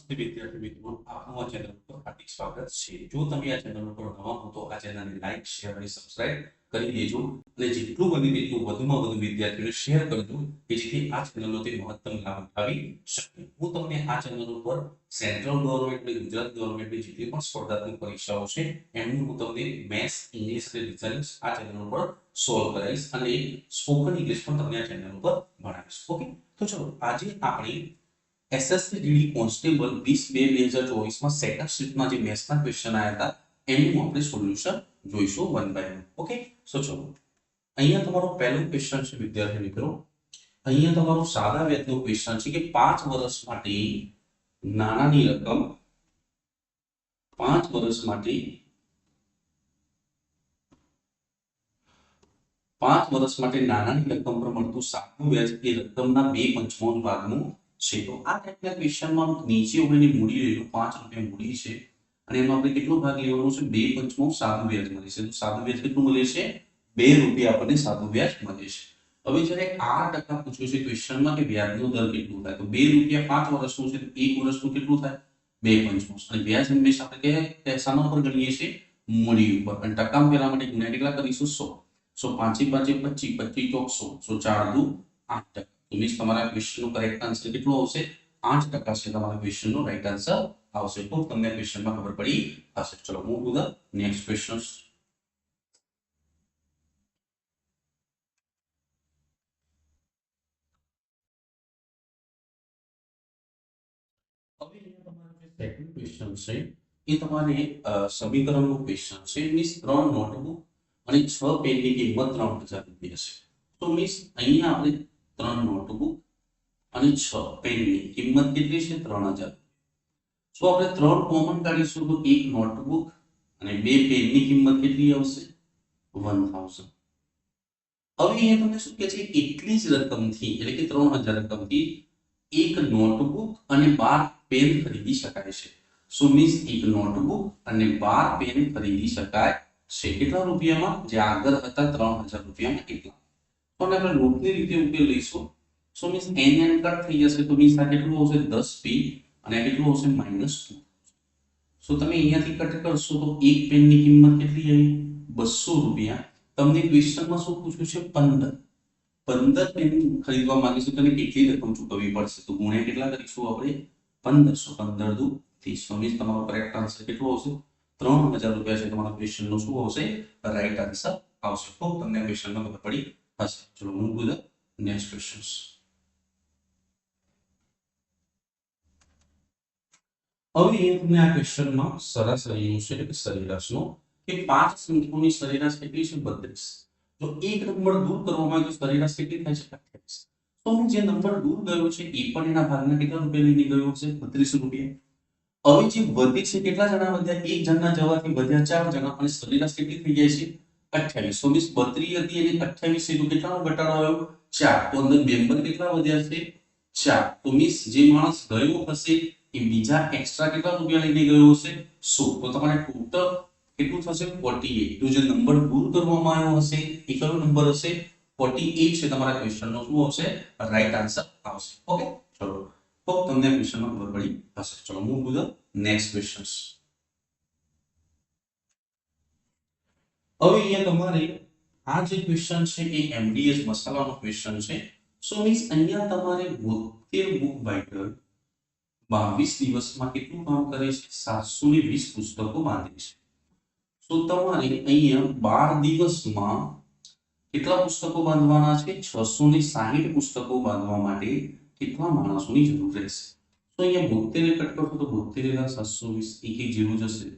નમસ્તે વિદ્યાર્થી મિત્રો, આપનું આ ચેનલ પર હાર્દિક સ્વાગત છે. જો તમે આ ચેનલ પર નવા હો તો આ ચેનલને લાઈક, શેર અને સબસ્ક્રાઇબ કરી દેજો અને જેટલું બને તેટલું વધુમાં વધુ વિદ્યાર્થીઓને શેર કરજો કે જેથી આ ચેનલનો તે મહત્તમ લાભ ઉઠાવી શકે. હું તમને આ ચેનલ પર સેન્ટ્રલ ગવર્નમેન્ટ અને ગુજરાત ગવર્નમેન્ટની જેટલી પણ સ્પર્ધાત્મક પરીક્ષાઓ છે એમનું હું તમને મેથ્સ, ઇંગ્લિશ અને રિઝનિંગ આ ચેનલ પર સોલ્વ કરાવીશ અને સ્પોકન ઇંગ્લિશ પણ તમને આ ચેનલ પર ભણાવીશ. ઓકે, તો ચલો આજે આપણે એસએસસી જીડી કોન્સ્ટેબલ 20/2/2024 માં સેકન્ડ શિફ્ટમાં જે મેથ્સના ક્વેશ્ચન આયા હતા એનું આપણે સોલ્યુશન જોઈશું વન બાય વન. ઓકે, સો ચલો અહીંયા તમારો પહેલો ક્વેશ્ચન છે વિદ્યાર્થી મિત્રો. અહીંયા તમારો સાદા વ્યાજનો ક્વેશ્ચન છે કે 5 વર્ષ માટે નાણાંની રકમ 5 વર્ષ માટે 5 વર્ષ માટે નાણાંની રકમ પર મળતું સાદું વ્યાજ એ રકમના 2/5 ભાગનું છે. તો આ ટાઈપના ક્વેશ્ચનમાં નીચે ઉભેલી મૂડી લેલો 5 રૂપિયા મૂડી છે અને એમાં આપણે કેટલો ભાગ લેવાનો છે 2/5 સાદું વ્યાજ મળે છે. તો સાદું વ્યાજ કેટલું મળે છે 2 રૂપિયા આપણને સાદું વ્યાજ મળે છે. હવે જ્યારે 8% પૂછ્યું છે ક્વેશ્ચનમાં કે વ્યાજનો દર કેટલો થાય તો 2 રૂપિયા 5 વર્ષનું છે તો 1 વર્ષનું કેટલું થાય 2/5 અને વ્યાજ હંમેશા આપણે કે શાના ઉપર ગણીએ છીએ મૂડી ઉપર અને ટકામાં પેલા માટે ગુણ્યા કેટલા કરીશું 100. 100 5 5 25 25 4 દુ 8%. તો મીન્સ તમારા ક્વેશ્ચનનો કરેક્ટ આન્સર કેટલો આવશે 8% છે તમારા ક્વેશ્ચનનો રાઈટ આન્સર આવશે. તો તમને ક્વેશ્ચનમાં ખબર પડી હશે. ચલો move to the next questions. હવે અહીંયા તમારો જે સેકન્ડ ક્વેશ્ચન છે એ તમારે સમીકરણનો ક્વેશ્ચન છે. મીન્સ 3 નોટબુક અને 6 પેનની કિંમત 3000 રૂપિયા છે. તો મીન્સ અહીંયા આપણે 3 નોટબુક અને 6 પેનની કિંમત કેટલી છે 3000. તો આપણે 3 કોમન કાઢીશું તો એક નોટબુક અને 2 પેનની કિંમત કેટલી આવશે 1000. હવે અહીંયા તમને શું કહે છે એટલી જ રકમથી એટલે કે 3000 રકમથી એક નોટબુક અને 12 પેન ખરીદી શકાય છે. સો મીન્સ એક નોટબુક અને 12 પેન ખરીદી શકાય છે. કેટલા રૂપિયામાં જે આગળ હતા 3000 રૂપિયામાં કેટલા. તો આપણે લૂપની રીતે ઉકેલ લઈશું. સો મીન્સ n કટ થઈ જશે તો મીન્સ આ કેટલું આવશે 10p અને આ કેટલું આવશે -2. સો તમે અહીંયાથી કટ કરશો તો એક પેનની કિંમત કેટલી આવી 200 રૂપિયા. તમને ક્વેશ્ચનમાં શું પૂછ્યું છે 15 પેન ખરીદવા માંગીશું તો કેટલી રકમ ચૂકવવી પડશે તો ગુણ્યા કેટલા કરીશું આપણે 1500 15 દુ 30. મીન્સ તમારો કરેક્ટ આન્સર કેટલો આવશે 3000 રૂપિયા છે. તમારા ક્વેશ્ચનનો શું આવશે રાઈટ આન્સર આવશે. તો તમને ક્વેશ્ચનમાં ખબર પડી હશે. ચલો move to the next questions. હવે અહીંયા તમને આ ક્વેશ્ચનમાં સરાસરીનું છે એટલે કે સરેરાશનો કે 5 સંખ્યાઓની સરેરાશ કેટલી છે 32. જો એક નંબર દૂર કરવામાં આવે તો સરેરાશ કેટલી થાય છે 28. તો જે નંબર દૂર ગયો છે એ પણ એના ભાગના કેટલા રૂપિયા લઈને ગયો છે 32 રૂપિયા. હવે જે વધી છે કેટલા જણા વધ્યા એક જણના જવાથી વધ્યા 4 જણા અને સરેરાશ કેટલી થઈ જાય છે 28. તો મીન્સ 32 હતી અને 28 છે તો કેટલાનો ઘટાડો આવ્યો 4. તો અંદર મેમ્બર કેટલા વધ્યા છે 4. તો મીન્સ જે માણસ ગયો હશે એ બીજા એક્સ્ટ્રા કેટલા રૂપિયા લઈને ગયો હશે 100. તો તમારે ટોટલ કેટલું થશે 48. તો જે નંબર દૂર કરવામાં આવ્યો હશે એ કયો નંબર હશે 48 છે. તમારા ક્વેશ્ચનનો શું આવશે રાઈટ આન્સર આવશે. ઓકે, ચલો તો તમને ક્વેશ્ચનમાં ખબર પડી હશે. ચલો move to the next questions. હવે અહીંયા તમારે આ જે ક્વેશ્ચન છે એ એમડીએસ મસાલાનો ક્વેશ્ચન છે. સો મીન્સ અહીંયા તમારે 72 બુક બાઇન્ડર 22 દિવસમાં કેટલું કામ કરે છે 720 પુસ્તકો બાંધે છે. તો તમારે અહીંયા 12 દિવસમાં કેટલા પુસ્તકો બાંધવાના છે 660 પુસ્તકો બાંધવા માટે કેટલા માણસોની જરૂર રહેશે. તો અહીંયા 72 કટ કરશો તો 72 ના 720 એક એક જીરો જશે.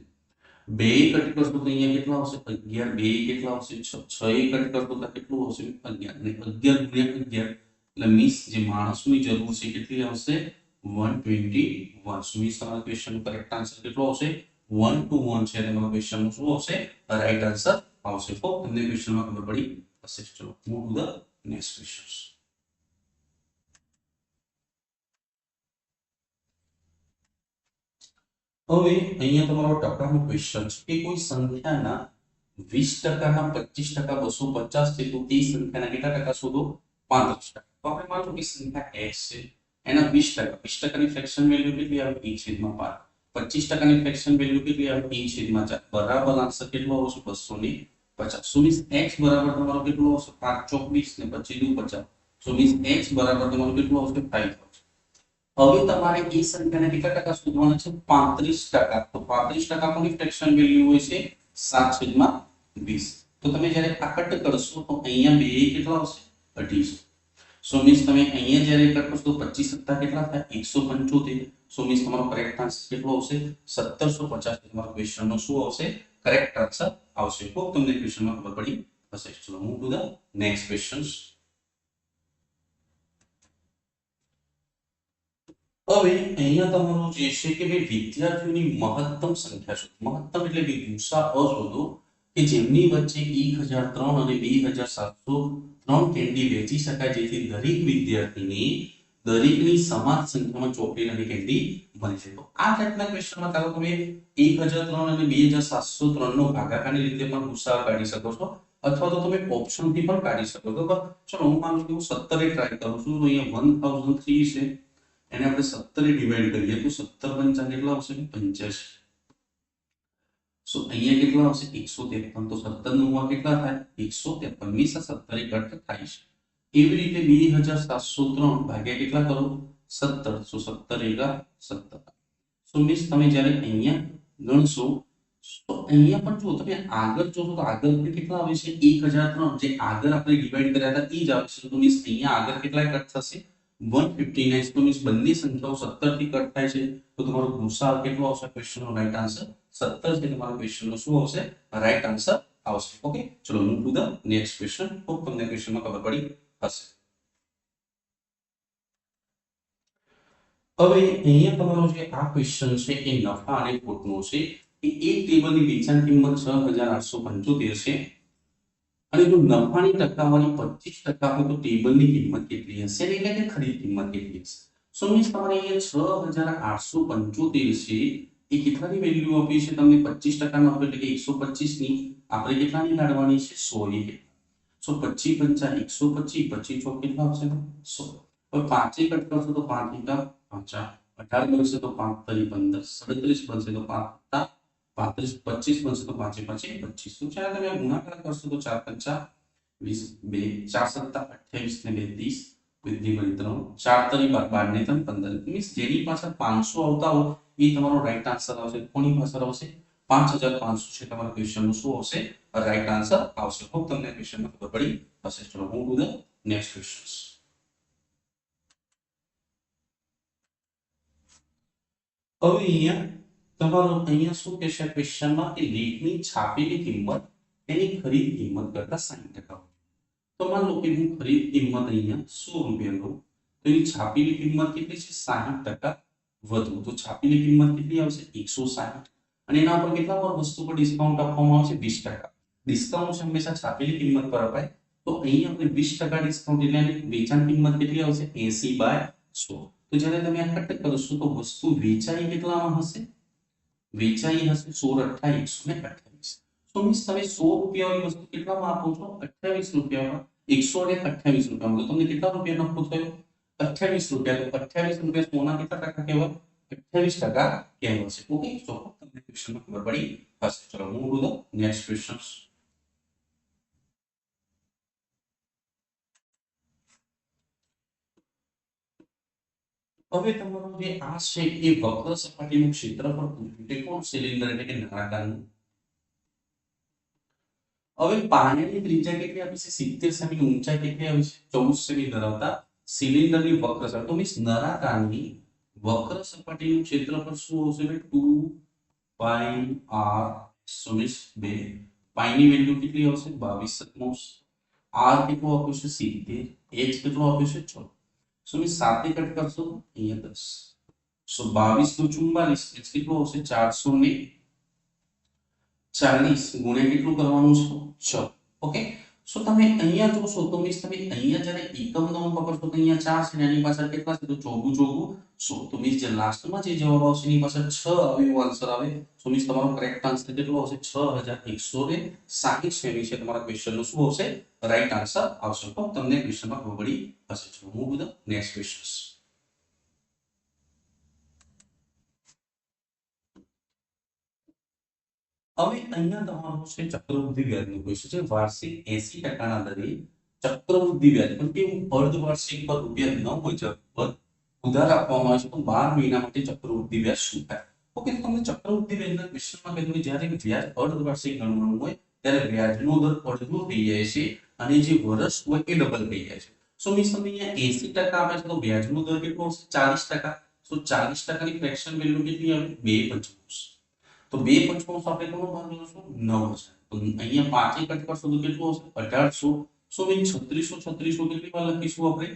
2 કટ કરશો તો અહીંયા કેટલા આવશે 11. 2 કેટલા આવશે 6. 6 કટ કરશો તો કેટલું આવશે 11 અને 11 ગુણ્યા 11 એટલે મીન્સ જે માણસોની જરૂર છે કેટલી આવશે 121. સો મીન્સ તમારા ક્વેશ્ચનનો કરેક્ટ આન્સર કેટલો આવશે 121 છે. તમારા ક્વેશ્ચનનો શું આવશે રાઈટ આન્સર આવશે. તો તમને ક્વેશ્ચનમાં ખબર પડી હશે. ચલો move to the next questions. હવે અહીંયા તમારો ટકાનો ક્વેશ્ચન છે કે કોઈ સંખ્યાના 20% ના 25%, 250 છે તો તે સંખ્યાના કેટલા ટકા શોધો 35%. તો આપણે માનો કે સંખ્યા x છે એના 20% ની ફ્રેક્શન વેલ્યુ કેટલી આવે 1/5, 25% ની ફ્રેક્શન વેલ્યુ કેટલી આવે 1/4, બરાબર આન્સર કેટલો આવશે 250. સો મીન્સ x બરાબર તમારો કેટલો આવશે 5 ચોક 20 ને 25 દુ 50. સો મીન્સ x બરાબર તમારો કેટલો આવશે 5000. હવે તમારે એ સંખ્યાને કેટલા ટકા શોધવાના છે 35%. તો 35% કોની ફ્રેક્શન વેલ્યુ હોય છે 7/20. તો તમે જ્યારે આ કટ કરશો તો અહીંયા બે કેટલા આવશે 250. સો મીન્સ તમે અહીંયા જ્યારે કટ કરશો તો 25 સત્તા કેટલા થાય 175. સો મીન્સ તમારો કરેક્ટ આન્સર કેટલો આવશે 1750. તમારો ક્વેશ્ચન નો શું આવશે કરેક્ટ આન્સર આવશે. હોપ તમને ક્વેશ્ચનમાં ખબર પડી હશે. ચલો move to the next questions. હવે અહીંયા તમારું જે છે કે ભાઈ વિદ્યાર્થીઓની મહત્તમ સંખ્યા શોધો. મહત્તમ એટલે કે ગુસાઅ શોધો કે જેમની વચ્ચે 1003 અને 2703 કેન્ડી વેચી શકાય, જેથી દરેક વિદ્યાર્થીને દરેકની સમાન સંખ્યામાં ચોકલેટ અને કેન્ડી મળી જાય. તો આ ટાઈપના ક્વેશ્ચનમાં ચાલો તમે 1003 અને 2703 નો ભાગાકારની રીતે પણ ગુસાઅ કાઢી શકો છો, અથવા તો તમે ઓપ્શનથી પણ કાઢી શકો છો. ચલો હું માનું છું 17 ટ્રાય કરું છું. તો અહીંયા 1003 છે, એને આપણે 17 ડિવાઈડ કરીએ તો 17 પંચા કેટલા આવશે 85. સો અહીંયા કેટલા આવશે 153. તો 17 નું આ કેટલા થાય 153. મીન્સ 17 કટ થાય છે. એવી રીતે 2703 ભાગ્યા કેટલા કરો 17. સો 17 એકા 17. સો મીન્સ તમે જ્યારે અહીંયા ગણશો તો અહીંયા પણ જો તમે આગળ જોશો તો આગળ કેટલા આવે છે 1003. જે આગળ આપણે ડિવાઈડ કર્યા હતા એ જ આવશે. તો મીન્સ અહીંયા આગળ કેટલા કટ થશે 159. તો મીન્સ બંને સંખ્યાઓ 17 થી કટ થાય છે. તો તમારો ગુસાઅ કેટલો આવશે ક્વેશ્ચનનો રાઈટ આન્સર 17 છે. તમારો ક્વેશ્ચનનો શું આવશે રાઈટ આન્સર આવશે. ઓકે, ચલો move to the next question. Hope તમને ક્વેશ્ચનમાં ખબર પડી હશે. હવે અહીંયા તમારો જે આ ક્વેશ્ચન છે એ નફા અને ખોટનો છે. એ એક ટેબલની વેચાણ કિંમત 6875 છે અને જો નફાની ટકાવારી 25% હોય તો ટેબલની કિંમત કેટલી હશે, એટલે કે ખરીદ કિંમત કેટલી હશે. સો મીન્સ તમારે અહીંયા 6875 છે એ કેટલાની વેલ્યુ આપી છે તમને 25% નો એટલે કે 125 ની આપણે કેટલાની કાઢવાની છે 100 ની. સો 25 પંચા 125, 25 ચોક કેટલા આવશે 100. હવે 5 કટ કરશો તો 5 એકા 5, 18 બનશે તો 5 તરી 15, 37 બનશે તો 5 35, 25 બનશે તો 5 5 25. તો જ્યારે તમે ગુણાકાર કરશો તો 4 પંચા 20, 2 4 સત્તા 28 ને 2 30, વૃદ્ધિ મળી 3, 4 તરી 12 ને 3 15. મીન્સ જેની પાછળ 500 આવતા હોય એ તમારો રાઈટ આન્સર આવશે. કોની પાછળ આવશે 5500 છે. તમારા ક્વેશ્ચનનું શું આવશે રાઈટ આન્સર આવશે. હોપ તમને ક્વેશ્ચનમાં ખબર પડી હશે. ચલો move to the next questions. હવે અહીંયા તમારો અહીંયા શું કહેશે ક્વેશ્ચનમાં કે લેખની છાપેલી કિંમત એની ખરીદ કિંમત કરતા 60% હોય. તો માન લો કે હું ખરીદ કિંમત અહીંયા 100 રૂપિયા લઉં તો એની છાપેલી કિંમત કેટલી છે 60% વધુ. તો છાપેલી કિંમત કેટલી આવશે 160 અને એના પર કેટલા પર વસ્તુ પર ડિસ્કાઉન્ટ આપવામાં આવશે 20%. ડિસ્કાઉન્ટ હંમેશા છાપેલી કિંમત પર અપાય. તો અહીં આપણે 20% ડિસ્કાઉન્ટ એટલે વેચાણ કિંમત કેટલી આવશે 80/100. તો જ્યારે તમે આ કટ કરશો તો વસ્તુ વેચાઈ કેટલામાં હશે વેચાઈ હશે 16 128. તો મીન્સ તમે 100 રૂપિયાની વસ્તુ કેટલામાં આપો છો 28 રૂપિયામાં. 100 ને 28 રૂપિયામાં તો તમને કેટલા રૂપિયા નફો થયો 28 રૂપિયા. તો 28 રૂપિયા સોના કેટલા ટકા કહેવાય 28% કહેવાશે. ઓકે, તો તમને ક્વેશ્ચનમાં ખબર પડી હશે. ચલો move to the next questions. હવે તમારો જે આ છે એ વક્ર સપાટીનું ક્ષેત્રફળ પૂછ્યું છે કોણ સિલિન્ડર એટલે કે નળાકારનું. હવે પાયાની ત્રિજ્યા કેટલી આપી છે 70 સેમી, ઊંચાઈ કેટલી આવી છે 14 સેમી ધરાવતા સિલિન્ડરની વક્ર સપાટી. તો મીન્સ નળાકારની વક્ર સપાટીનું ક્ષેત્રફળ શું આવશે 2 પાઈ r. સો મીન્સ 2 પાઈની વેલ્યુ કેટલી આવશે 22/7. r કેટલો આપ્યો છે 70, h કેટલો આપ્યો છે 6. સો મીન્સ 7 કટ કરશો અહીંયા 10. સો 22 નું 44 h કેટલો આવશે 440 ગુણ્યા કેટલું કરવાનું છે 6. ઓકે, સો તમે અહીંયા જોશો તો મીન્સ તમે અહીંયા જ્યારે એકમ નો પકડશો તો અહીંયા 4 છે ને એની પાછળ કેટલા છે તો 4 100. તો મીન્સ જે લાસ્ટમાં જે જવાબ આવશે એની પાછળ 6 આવે એવો આન્સર આવે. સો મીન્સ તમારો કરેક્ટ આન્સર કેટલો આવશે 6160 સેમી છે. તમારા ક્વેશ્ચનનો શું આવશે રાઈટ આન્સર આવશે. તો તમને ક્વેશ્ચનમાં ખબર પડી હશે. ચલો move to the next questions. હવે અહીંયા તમારું છે ચક્રવૃદ્ધિ વ્યાજનું ક્વેશ્ચન છે વાર્ષિક 80% દરે ચક્રવૃદ્ધિ વ્યાજ પણ કેવું અર્ધવાર્ષિક પર રૂપિયા 9000 પર ઉધાર આપવામાં આવે છે તો 12 મહિના માટે ચક્રવૃદ્ધિ વ્યાજ શું થાય? ઓકે, તો તમને ચક્રવૃદ્ધિ વ્યાજના ક્વેશ્ચનમાં કીધું કે જ્યારે વ્યાજ અર્ધવાર્ષિક ગણવાનું હોય ત્યારે વ્યાજનો દર અડધો થઈ જાય છે અને જે વર્ષ હોય એ ડબલ થઈ જાય છે. સો મીન્સ તમને અહીંયા 80% આપે છે તો વ્યાજનો દર કેટલો હશે? 40%. સો 40%ની ફ્રેક્શન વેલ્યુ કેટલી આવે? 2/55. તો 2/55 આપણે કોનો ભાગ લઈશું? 9000. તો અહીંયા 5 કટ કરશો તો કેટલું હશે? 1800. સો મીન્સ 3600 કેટલી વાર લખીશું આપણે?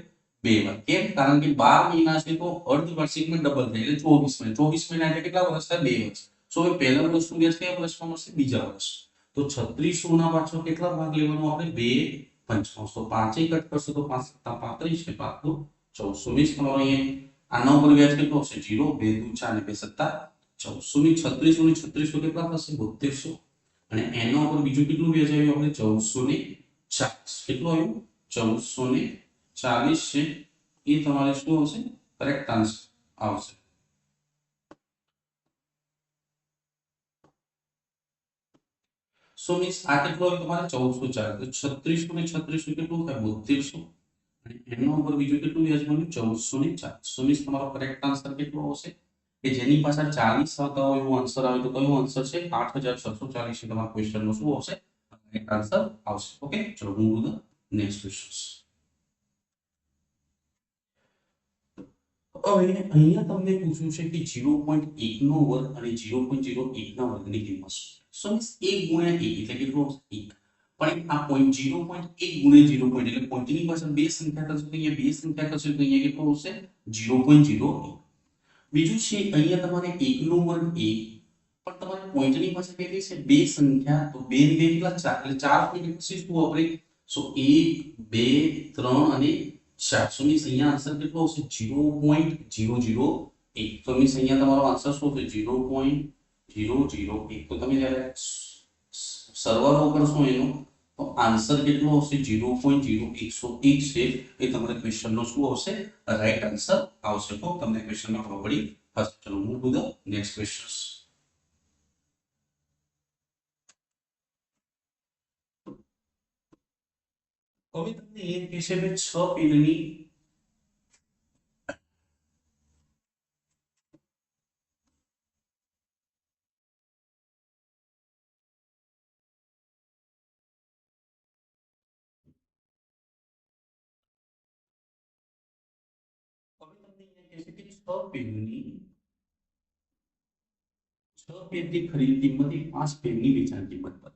2 વાર. કેમ? કારણ કે 12 મહિના છે તો અર્ધવાર્ષિકમાં ડબલ થાય એટલે 24 મહિના. 24 મહિના એટલે કેટલા વર્ષ થાય? 2 વર્ષ. સો હવે પહેલા વર્ષનું વ્યાજ કયા વર્ષમાં મળશે? બીજા વર્ષ. તો 3600 ના પાછળ કેટલા ભાગ લેવાનો આપણે? 2/55. તો 5 કટ કરશો તો 5 * 35 છે 5 * 14. મીન્સ તમારો અહીંયા આના ઉપર વ્યાજ કેટલો હશે? 0. 2 * 4 અને 2 * 7 1400 ની 3600 ની 3600 કેટલા થશે? 7200. અને એના ઉપર બીજું કેટલું વ્યાજ આવ્યું આપણે? 1440. કેટલું આવ્યું? 1440 છે. એ તમારે શું હશે? કરેક્ટ આન્સર આવશે. સો મીન્સ આ કેટલું આવ્યું તમારે? 1440. તો 3600 ને 3600 કેટલું થાય? 7200. અને એના ઉપર બીજું કેટલું વ્યાજ મળ્યું? 1440. સો મીન્સ તમારો કરેક્ટ આન્સર કેટલો આવશે? કે જેની પાછળ 40 આવતા હોય એવો આન્સર આવે તો કયો આન્સર છે? 8640 તમારા ક્વેશ્ચનનો શું આવશે? કરેક્ટ આન્સર આવશે. ઓકે, ચલો move to the next question. હવે અહીંયા તમને પૂછ્યું છે કે 0.1 નો વર્ગ અને 0.01 ના વર્ગની કિંમત શું? સો મીન્સ 1 * 1 એટલે કેટલું આવશે? 1. પણ આ પોઈન્ટ 0.1 * 0 એટલે પોઈન્ટની પાછળ બે સંખ્યા કરશે તો અહીંયા બે સંખ્યા કરશે તો અહીંયા કેટલું આવશે? 0.01. બીજું છે અહીંયા તમારે 1 નો વર્ગ 1 પણ તમારે પોઈન્ટની પાસે કેટલી છે? બે સંખ્યા તો 2 ને 2 કેટલા? 4 એટલે 4 પોઈન્ટ શીખવું આપણે. સો 1 2 3 અને 4. સો મીન્સ અહીંયા આન્સર કેટલો આવશે? 0.001. તો મીન્સ અહીંયા તમારો આન્સર શું થશે? 0.001. તો તમે જ્યારે સરવાળો કરશો એનો તો આન્સર કેટલો આવશે? 0.0101 છે. એ તમારે ક્વેશ્ચનનો શું આવશે? રાઈટ આન્સર આવશે. તો તમને ક્વેશ્ચનમાં ખબર પડી હશે. ચલો move to the next question. હવે તમને એ કહેશે કે 6 પેનની ખરીદ કિંમત એ 5 પેનની વેચાણ કિંમત પર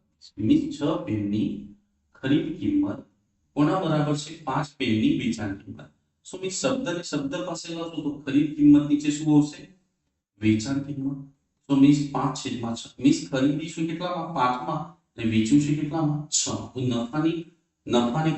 મીન્સ 6 પેનની ખરીદ કિંમત કોના બરાબર છે? 5 પેનની વેચાણ કિંમત. સો મીન્સ શબ્દને શબ્દ પાસે લખો તો ખરીદ કિંમત નીચે શું આવશે? વેચાણ કિંમત. સો મીન્સ 5/6 મીન્સ ખરીદી છે કેટલામાં? 5 માં અને વેચ્યું છે કેટલામાં? 6. તો નફાની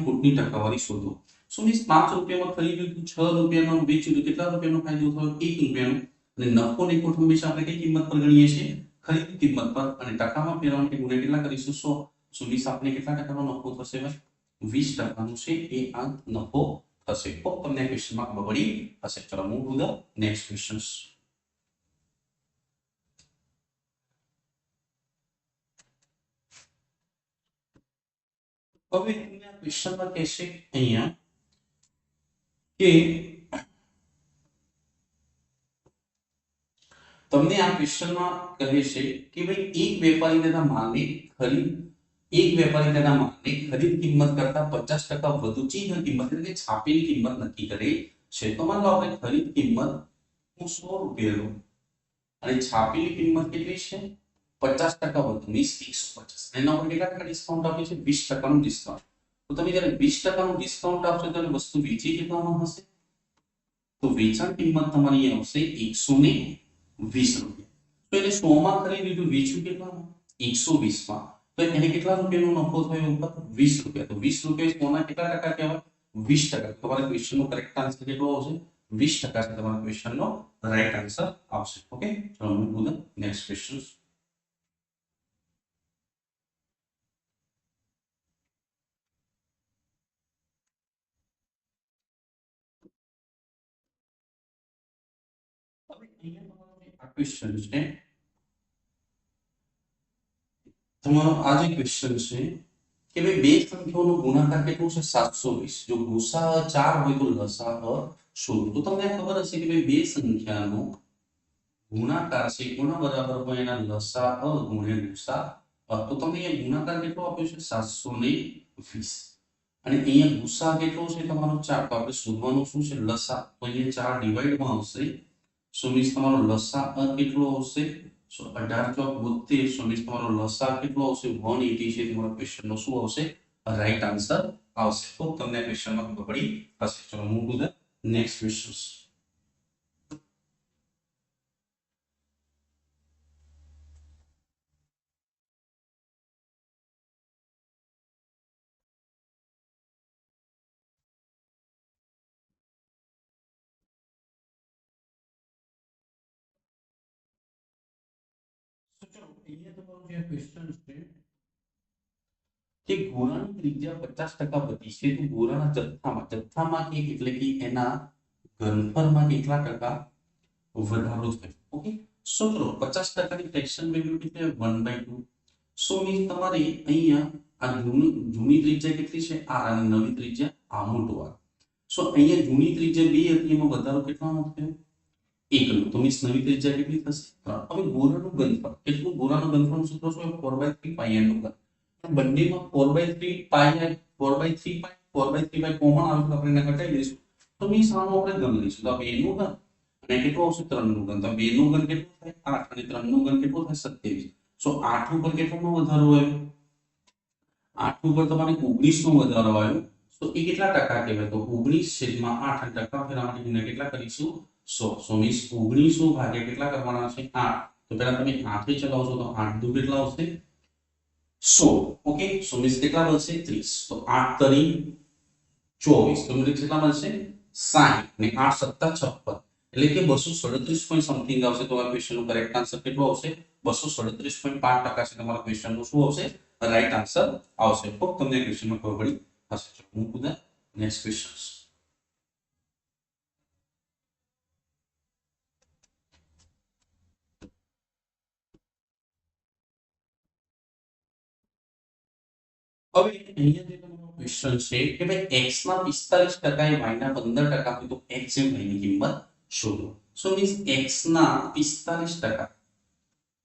ખોટની ટકાવારી શોધો. સો મીન્સ 5 રૂપિયામાં ખરીદ્યું તો 6 રૂપિયાનો વેચ્યું તો કેટલા રૂપિયાનો ફાયદો થયો? 1 રૂપિયાનો. અને નફો ને ખોટ હંમેશા આપણે કઈ કિંમત પર ગણીએ છીએ? ખરીદ કિંમત પર. અને ટકામાં ફેરવવાનું કે ગુણ્યા કેટલા કરીશું? 100. સો મીન્સ આપણે કેટલા ટકાનો નફો થશે ભાઈ? 20% છે એ આ નફો થશે. તો તમને ક્વેશ્ચનમાં ખબર પડી હશે. ચલો move to the next questions. હવે અહીંયા ક્વેશ્ચનમાં કહેશે અહીંયા કે તમને આ ક્વેશ્ચનમાં કહે છે કે ભાઈ એક વેપારી તેના માલની ખરીદ કિંમત કરતા 50% વધુ ચિહ્ન કિંમત એટલે કે છાપેલી કિંમત નક્કી કરે છે. તો માનો આપણે ખરીદ કિંમત હું 100 રૂપિયા લઉં અને છાપેલી કિંમત કેટલી છે? 50% વધુ મીન્સ 150. એના ઉપર કેટલા ટકા ડિસ્કાઉન્ટ આપે છે? 20% ડિસ્કાઉન્ટ. તો તમે જ્યારે 20% ડિસ્કાઉન્ટ આપશો તો વસ્તુ વેચી કેટલામાં હશે? તો વેચાણ કિંમત તમારી આવશે 120 રૂપિયા. તો એને 100 માં ખરીદ્યું તો વેચ્યું કેટલામાં? 120 માં. તો એને કેટલા રૂપિયાનો નફો થયો? ઉપર 20 રૂપિયા. તો 20 રૂપિયા સોના કેટલા ટકા કહેવાય? 20%. તમારા ક્વેશ્ચનનો કરેક્ટ આન્સર કેટલો આવશે? 20% છે તમારા ક્વેશ્ચનનો રાઈટ આન્સર આવશે. ઓકે, ચલો move to the next question. હવે અહીંયા તમારો જે આ ક્વેશ્ચન છે તમારો આ જે ક્વેશ્ચન છે કે ભાઈ બે સંખ્યાઓનો ગુણાકાર કેટલો છે 720, જો ગુસા 4 હોય તો લસા શોધો. તો તમને ખબર હશે કે ભાઈ બે સંખ્યાનો ગુણાકાર છે કોના બરાબર હોય એના લસા ગુણ્યા ગુસા. તો તમને અહીંયા ગુણાકાર કેટલો આપ્યો છે 720 અને અહીંયા ગુસા કેટલો છે તમારો 4. તો આપણે શોધવાનું શું છે લસા. તો અહીંયા 4 ડિવાઈડમાં આવશે. સો મીન્સ તમારો લસા કેટલો આવશે? સો 18 ચોક 72. સો મીન્સ તમારો લસા કેટલો આવશે 180 છે. તમારા ક્વેશ્ચન નો શું આવશે રાઈટ આન્સર આવશે. તો તમને આ ક્વેશ્ચનમાં ખબર પડી હશે. ચલો move to the next questions. તો ચલો અહીંયા તમારો જે ક્વેશ્ચન છે કે ગોળાની ત્રિજ્યા 50% વધી છે તો ગોળાના જથ્થામાં કે એટલે કે એના ઘનફળમાં કેટલા ટકા વધારો થયો. ઓકે, સો ચલો 50% ની ફ્રેક્શન વેલ્યુ કેટલી 1/2. સો મીન્સ તમારે અહીંયા આ જૂની ત્રિજ્યા કેટલી છે r અને નવી ત્રિજ્યા આ મોટો r. સો અહીંયા જૂની ત્રિજ્યા 2 હતી એમાં વધારો કેટલાનો થયો 1 નો. તો મીન્સ નવી ત્રિજ્યા કેટલી થશે 3. હવે ગોળાનું ઘનફળ કેટલું? ગોળાનું ઘનફળનું સૂત્ર શું? 4/3 પાઈ r નું. બંનેમાં 4/3 પાઈ 4/3 પાઈ 4/3 પાઈ કોમન આવે તો આપણે એને ઘટાડી દઈશું. તો મીન્સ આનો આપણે ઘન લઈશું. તો આ 2 નું ઘન અને કેટલું આવશે 3 નું ઘન. તો 2 નું ઘન કેટલું થાય 8 અને 3 નું ઘન કેટલું થાય 27. સો 8 ઉપર કેટલાનો વધારો આવ્યો? 8 ઉપર તમારે 19 નો વધારો આવ્યો. તો એ કેટલા ટકા કહેવાય? તો 19/8 અને ટકા ફેરવા માટે ગુણ્યા કેટલા કરીશું 100. સો મીન્સ 19 ભાગ્યા કેટલા કરવાના છે 8. તો પહેલા તમે 8 થી ચલાવશો તો 8 દુ કેટલા આવશે 100. ઓકે, સો મીન્સ કેટલા બનશે 30. તો 8 તરી 24 તો મીન્સ કેટલા બનશે 60 ને 8 સત્તા 56 એટલે કે 237 પોઈન્ટ સમથિંગ આવશે. તો આ ક્વેશ્ચન નો કરેક્ટ આન્સર કેટલો આવશે 237.5% છે. તમારા ક્વેશ્ચન નો શું આવશે રાઈટ આન્સર આવશે. તો તમને ક્વેશ્ચનમાં ખબર પડી હશે. હું ટુ ધ નેક્સ્ટ ક્વેશ્ચન્સ. હવે અહીંયા જે તમારો ક્વેશ્ચન છે કે ભાઈ x ના 45% એ y ના 15% હોય તો x એ y ની કિંમત શોધો. સો મીન્સ x ના 45%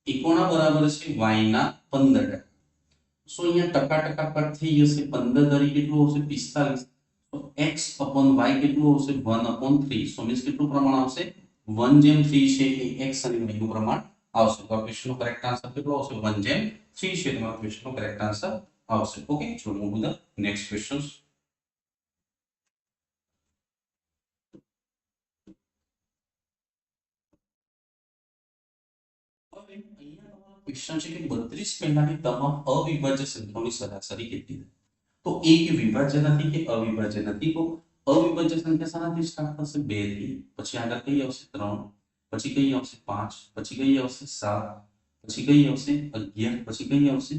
એ કોના બરાબર છે y ના 15%. સો અહીંયા ટકા ટકા કટ થઈ જશે. 15 તરી કેટલું હશે 45. તો x upon y કેટલું હશે 1/3. સો મીન્સ કેટલું પ્રમાણ આવશે 1/3 છે એ x અને y નું પ્રમાણ આવશે. તો આ ક્વેશ્ચન નો કરેક્ટ આન્સર કેટલો આવશે 1/3 છે. તમારા ક્વેશ્ચન નો કરેક્ટ આન્સર આવશે. ઓકે, ચલો move to the next questions. હવે અહીંયા તમારો ક્વેશ્ચન છે કે 32 પહેલાની તમામ અવિભાજ્ય સંખ્યાઓની સરાસરી કેટલી? તો એક વિભાજ્ય નથી કે અવિભાજ્ય નથી. તો અવિભાજ્ય સંખ્યા શાનાથી સ્ટાર્ટ થશે 2 થી. પછી આગળ કઈ આવશે 3, પછી કઈ આવશે 5, પછી કઈ આવશે 7, પછી કઈ આવશે 11, પછી કઈ આવશે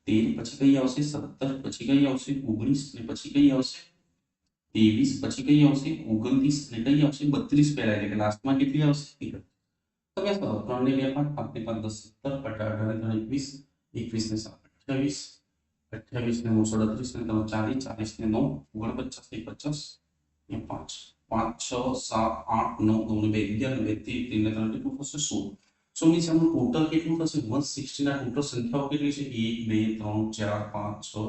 13, પછી કઈ આવશે 17, પછી કઈ આવશે 19 ને પછી કઈ આવશે 23, પછી કઈ આવશે 29 ને કઈ આવશે 32 પહેલા એટલે કે લાસ્ટમાં કેટલી આવશે 31. તમે શું 3 ને 2 5 5 ને 5 10 17 18 ને 3 21 21 ને 7 28 28 ને 9 37 ને 3 40 40 ને 9 49 ને 50 ને 5 5 6 7 8 9 9 ને 2 11 ને 2 3 ને 3 કેટલું થશે 16. સો મીન્સ આનું ટોટલ કેટલું થશે 160 ના ટોટલ સંખ્યાઓ કેટલી છે 1 2 3 4 5 6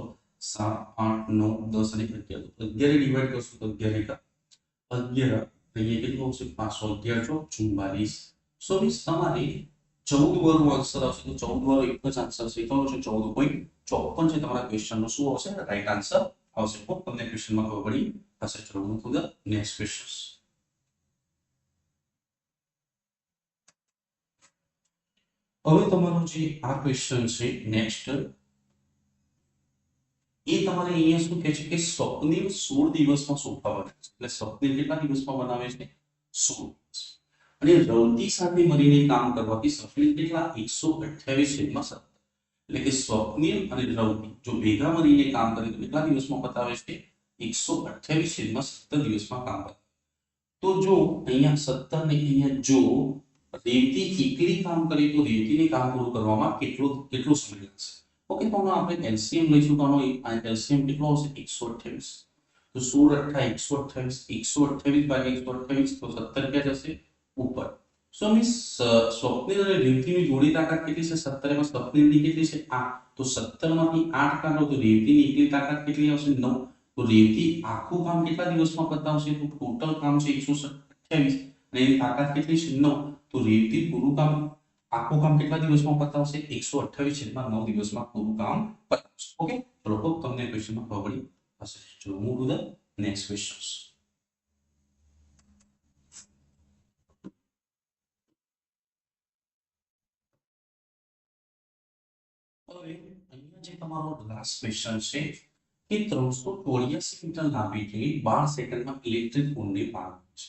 7 8 9 10 અને 11. 11 ડિવાઈડ કરશું તો 11 11 અહીંયા કેટલું આવશે 511 ચોક 44. સો મીન્સ તમારે 14 વાળો આન્સર આવશે. તો 14 વાળો એક જ આન્સર છે. તો છે 14.54 છે તમારા ક્વેશ્ચન નો શું આવશે રાઈટ આન્સર આવશે. તો તમને ક્વેશ્ચનમાં ખબર પડી હશે. ચલો move to the next questions. હવે તમારો જે આ ક્વેશ્ચન છે નેક્સ્ટ એ તમારે અહીંયા શું કહે છે કે સ્વપ્નિલ 16 દિવસમાં સોફા બનાવે છે. એટલે સ્વપ્નિલ કેટલા દિવસમાં બનાવે છે 16 દિવસ. અને રવતી સાથે મળીને કામ કરવાથી સ્વપ્નિલ કેટલા 128/17. એટલે કે સ્વપ્નિલ અને રવતી જો ભેગા મળીને કામ કરે તો કેટલા દિવસમાં પતાવે છે 128/17 દિવસમાં કામ કરે. તો જો અહીંયા 17 ને અહીંયા જો રેવતી એકલી કામ કરે તો રેવતીને કામ પૂરું કરવામાં કેટલો સમય લાગશે? ઓકે, તો આપણે એલસીએમ લઈશું, તો એલસીએમ કેટલો આવશે 128. તો 16 × 128, 128 ભાગ્યા 128, તો 17 ક્યાં જશે ઉપર. સો મીન્સ સ્વપ્નિલ અને રેવતીની જોડી તાકાત કેટલી છે 17, એમાં સ્વપ્નિલની કેટલી છે 8, તો 17 માંથી 8 કાઢો તો રેવતીની એકલી તાકાત કેટલી આવશે 9. તો રેવતી આખું કામ કેટલા દિવસમાં પતાવશે, તો ટોટલ કામ છે 128 અને એની તાકાત કેટલી છે 9. તો રેવતી પૂરું કામ આખું કામ કેટલા દિવસમાં પતાવશે 128 છેદમાં 9 દિવસમાં પૂરું કામ પતાવશે. ઓકે, ચલો હોપ તમને ક્વેશ્ચનમાં ખબર પડી હશે. ચલો move to the next questions. હવે અહીંયા જે તમારો લાસ્ટ ક્વેશ્ચન છે કે 384 મીટર લાંબી ટ્રેન 12 સેકન્ડમાં ઇલેક્ટ્રિક પોલને પાર કરે છે.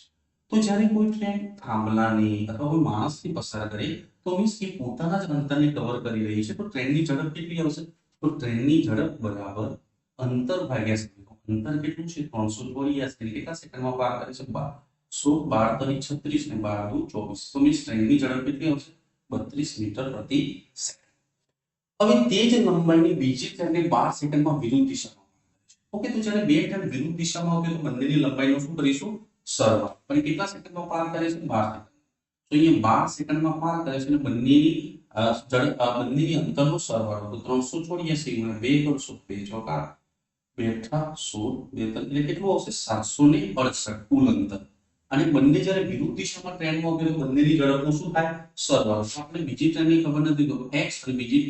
તો જ્યારે કોઈ ટ્રેન થાંભલાની અથવા કોઈ માણસથી પસાર કરે તો મીન્સ એ પોતાના જ અંતરને કવર કરી રહી છે, તો ટ્રેનની ઝડપ કેટલી આવશે, તો ટ્રેનની ઝડપ બરાબર અંતર ભાગ્યા સમય. અંતર કેટલું છે 384, કેટલા સેકન્ડમાં પાર કરે છે 12. સો 12 તરી 36 ને 12 દુ 24, તો મીન્સ ટ્રેનની ઝડપ કેટલી આવશે 32 મીટર પ્રતિ સેકન્ડ. હવે તે જ લંબાઈની બીજી ટ્રેનને 12 સેકન્ડમાં વિરુદ્ધ દિશામાં. ઓકે, તો જ્યારે બે ટ્રેન વિરુદ્ધ દિશામાં હોય તો બંનેની લંબાઈનો શું કરીશું સરવાળો. પણ કેટલા સેકન્ડમાં પાર કરે છે 12 સેકન્ડ. તો અહીંયા 12 સેકન્ડમાં પાર કરે છે અને બંનેની બંનેની અંતરનો સરવાળો, તો 384 ગુણ્યા 2 કરશો 2 ચોકા 2 8 16 2 એટલે કેટલું આવશે 768 કુલ અંતર. અને બંને જ્યારે વિરુદ્ધ દિશામાં ટ્રેનમાં ઉભી તો બંનેની ઝડપનો શું થાય સરવાળો. તો આપણે બીજી ટ્રેનની ખબર નથી તો x અને બીજી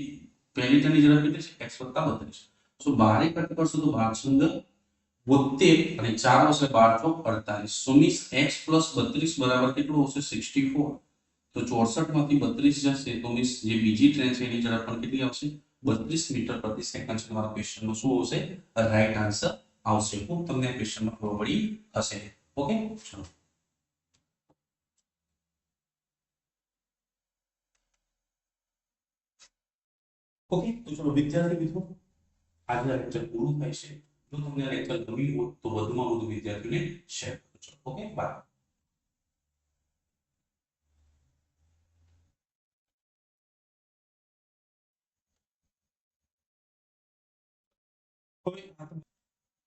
પહેલી ટ્રેનની ઝડપ કેટલી છે x + 32. સો 12 કટ કરશો તો 12 72 અને 4 આવશે 12 ચોક 48. સો મીન્સ x + 32 બરાબર કેટલું આવશે 64. તો 64 માંથી 32 જશે તો મીન્સ જે બીજી ટ્રેન છે એની ઝડપ પણ કેટલી આવશે 32 મીટર પ્રતિ સેકન્ડ છે. તમારા ક્વેશ્ચનનો શું આવશે રાઈટ આન્સર આવશે. હું તમને ક્વેશ્ચનમાં ખબર પડી હશે. ઓકે, ચલો. ઓકે, તો ચલો વિદ્યાર્થી મિત્રો, આજે આ લેક્ચર પૂરું થાય છે. જો તમને આ લેક્ચર ગમ્યું હોય તો વધુમાં વધુ વિદ્યાર્થીઓને શેર કરજો. Okay, bye. હવે